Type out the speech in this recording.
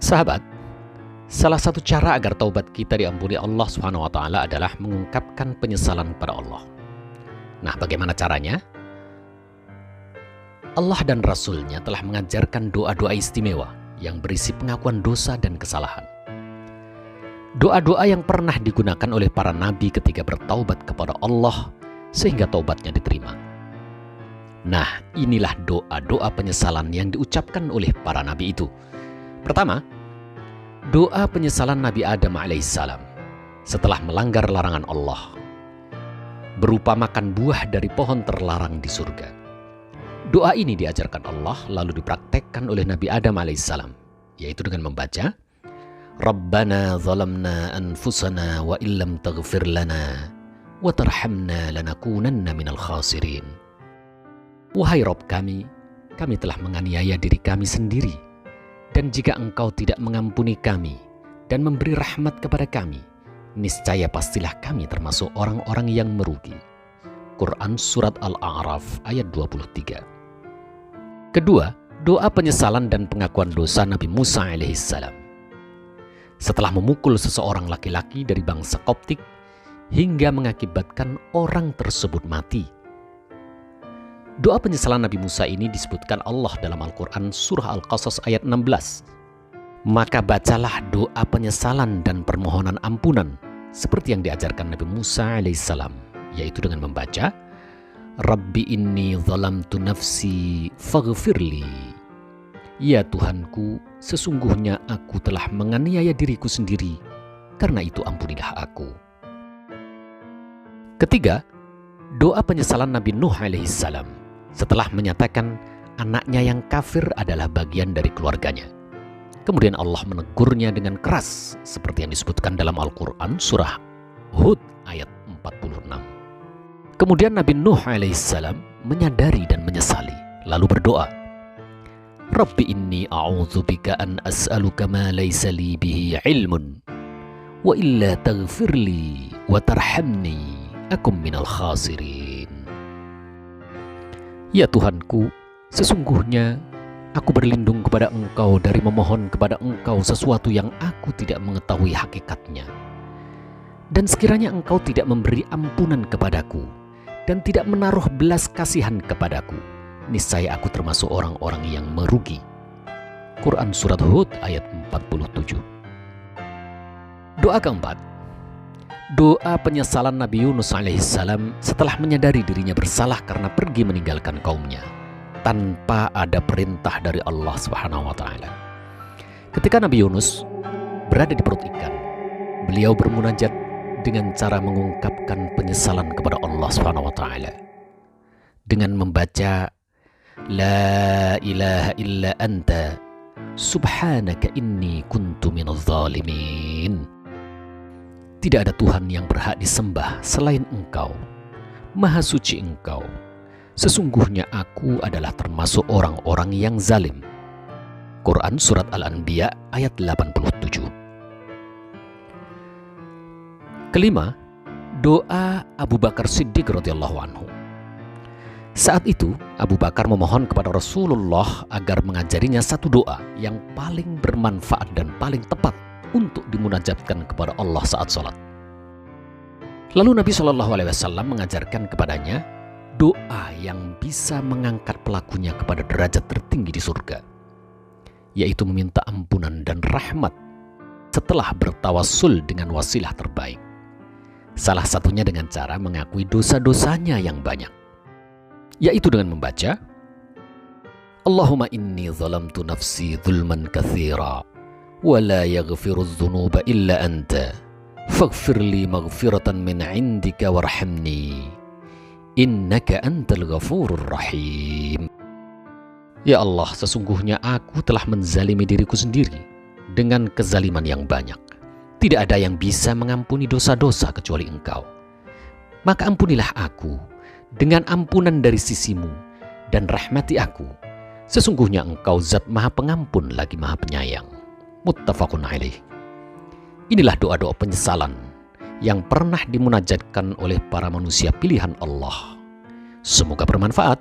Sahabat, salah satu cara agar taubat kita diampuni Allah Subhanahu wa taala adalah mengungkapkan penyesalan kepada Allah. Nah, bagaimana caranya? Allah dan Rasul-Nya telah mengajarkan doa-doa istimewa yang berisi pengakuan dosa dan kesalahan. Doa-doa yang pernah digunakan oleh para nabi ketika bertaubat kepada Allah sehingga taubatnya diterima. Nah, inilah doa-doa penyesalan yang diucapkan oleh para nabi itu. Pertama, doa penyesalan Nabi Adam alaihissalam setelah melanggar larangan Allah, berupa makan buah dari pohon terlarang di surga. Doa ini diajarkan Allah lalu dipraktekkan oleh Nabi Adam alaihissalam, yaitu dengan membaca, Rabbana zalamna anfusana wa illam taghfir lana wa tarhamna lanakunanna minal khasirin. Wahai Rabb kami telah menganiaya diri kami sendiri. Dan jika Engkau tidak mengampuni kami dan memberi rahmat kepada kami, niscaya pastilah kami termasuk orang-orang yang merugi. Quran Surat Al-A'raf ayat 23. Kedua, doa penyesalan dan pengakuan dosa Nabi Musa alaihissalam. Setelah memukul seseorang laki-laki dari bangsa Koptik hingga mengakibatkan orang tersebut mati. Doa penyesalan Nabi Musa ini disebutkan Allah dalam Al-Quran Surah Al-Qasas ayat 16. Maka bacalah doa penyesalan dan permohonan ampunan seperti yang diajarkan Nabi Musa alaihissalam, yaitu dengan membaca, Rabbi inni zalamtu nafsi faghfirli. Ya Tuhanku, sesungguhnya aku telah menganiaya diriku sendiri, karena itu ampunilah aku. Ketiga, doa penyesalan Nabi Nuh alaihissalam setelah menyatakan anaknya yang kafir adalah bagian dari keluarganya. Kemudian Allah menegurnya dengan keras seperti yang disebutkan dalam Al-Quran Surah Hud ayat 46. Kemudian Nabi Nuh alaihissalam menyadari dan menyesali lalu berdoa, Rabbi inni a'udzubika an as'aluka ma laysa li bihi ilmun wa illa taghfirli wa tarhamni akum minal khasirin. Ya Tuhanku, sesungguhnya aku berlindung kepada Engkau dari memohon kepada Engkau sesuatu yang aku tidak mengetahui hakikatnya. Dan sekiranya Engkau tidak memberi ampunan kepadaku dan tidak menaruh belas kasihan kepadaku, niscaya aku termasuk orang-orang yang merugi. Quran Surat Hud ayat 47. Doa keempat, doa penyesalan Nabi Yunus alaihissalam setelah menyadari dirinya bersalah karena pergi meninggalkan kaumnya tanpa ada perintah dari Allah Subhanahu wa taala. Ketika Nabi Yunus berada di perut ikan, beliau bermunajat dengan cara mengungkapkan penyesalan kepada Allah Subhanahu wa taala dengan membaca La ilaha illa anta subhanaka inni kuntu minadh dhalimin. Tidak ada Tuhan yang berhak disembah selain Engkau. Maha suci Engkau. Sesungguhnya aku adalah termasuk orang-orang yang zalim. Quran Surat Al-Anbiya ayat 87. Kelima, doa Abu Bakar Siddiq radhiyallahu anhu. Saat itu, Abu Bakar memohon kepada Rasulullah agar mengajarinya satu doa yang paling bermanfaat dan paling tepat untuk dimunajatkan kepada Allah saat sholat. Lalu Nabi SAW mengajarkan kepadanya doa yang bisa mengangkat pelakunya kepada derajat tertinggi di surga, yaitu meminta ampunan dan rahmat setelah bertawassul dengan wasilah terbaik. Salah satunya dengan cara mengakui dosa-dosanya yang banyak, yaitu dengan membaca Allahumma inni zalamtu nafsi zulman katsira wa la yaghfirudz dzunuba illa anta faghfirli maghfiratan min 'indika warhamni innaka antal ghafurur rahim. Ya Allah, sesungguhnya aku telah menzalimi diriku sendiri dengan kezaliman yang banyak. Tidak ada yang bisa mengampuni dosa-dosa kecuali Engkau. Maka ampunilah aku dengan ampunan dari sisimu dan rahmati aku. Sesungguhnya Engkau zat maha pengampun lagi maha penyayang. Muttafaqun alaih. Inilah doa-doa penyesalan yang pernah dimunajatkan oleh para manusia pilihan Allah. Semoga bermanfaat.